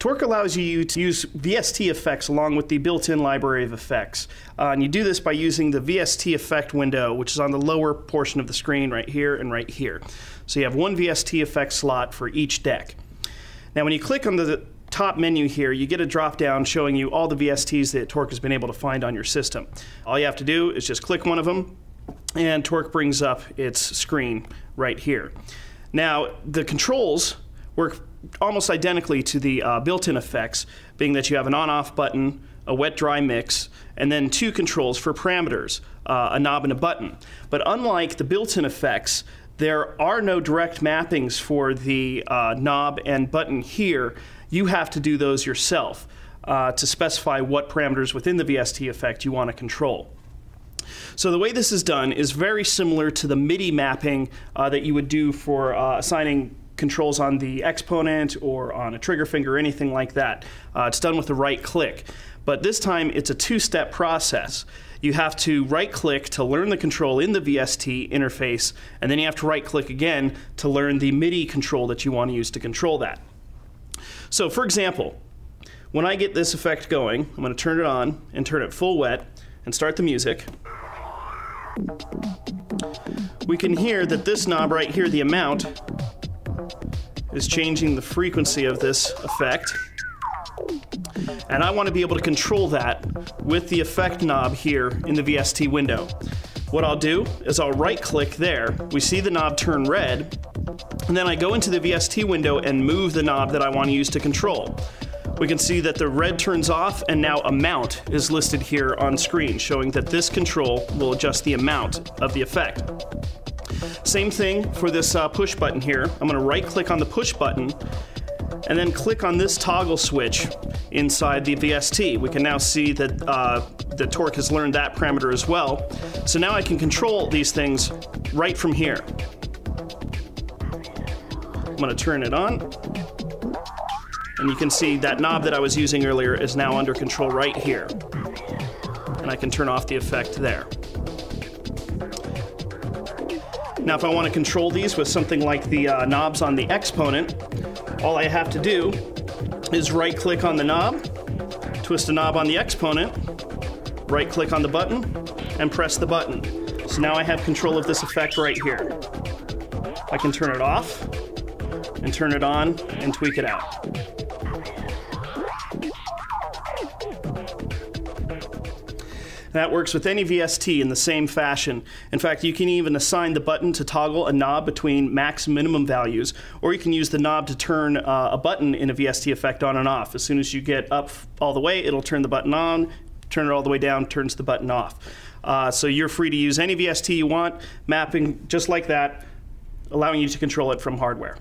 Torque allows you to use VST effects along with the built-in library of effects. And you do this by using the VST effect window, which is on the lower portion of the screen right here and right here. So you have one VST effect slot for each deck. Now when you click on the top menu here, you get a drop-down showing you all the VSTs that Torque has been able to find on your system. All you have to do is just click one of them, and Torque brings up its screen right here. Now the controls work almost identically to the built-in effects, being that you have an on-off button, a wet-dry mix, and then two controls for parameters, a knob and a button. But unlike the built-in effects, there are no direct mappings for the knob and button here. You have to do those yourself to specify what parameters within the VST effect you want to control. So the way this is done is very similar to the MIDI mapping that you would do for assigning controls on the exponent or on a trigger finger or anything like that. It's done with the right click. But this time it's a two-step process. You have to right-click to learn the control in the VST interface, and then you have to right-click again to learn the MIDI control that you want to use to control that. So for example, when I get this effect going, I'm going to turn it on and turn it full wet and start the music. We can hear that this knob right here, the amount, is changing the frequency of this effect. And I want to be able to control that with the effect knob here in the VST window. What I'll do is I'll right-click there. We see the knob turn red, and then I go into the VST window and move the knob that I want to use to control. We can see that the red turns off, and now amount is listed here on screen, showing that this control will adjust the amount of the effect. Same thing for this push button here. I'm going to right-click on the push button and then click on this toggle switch inside the VST. We can now see that the Torque has learned that parameter as well. So now I can control these things right from here. I'm going to turn it on, and you can see that knob that I was using earlier is now under control right here. And I can turn off the effect there. Now if I want to control these with something like the knobs on the exponent, all I have to do is right-click on the knob, twist the knob on the exponent, right-click on the button, and press the button. So now I have control of this effect right here. I can turn it off and turn it on and tweak it out. That works with any VST in the same fashion. In fact, you can even assign the button to toggle a knob between max and minimum values, or you can use the knob to turn a button in a VST effect on and off. As soon as you get up all the way, it'll turn the button on, turn it all the way down, turns the button off. So you're free to use any VST you want, mapping just like that, allowing you to control it from hardware.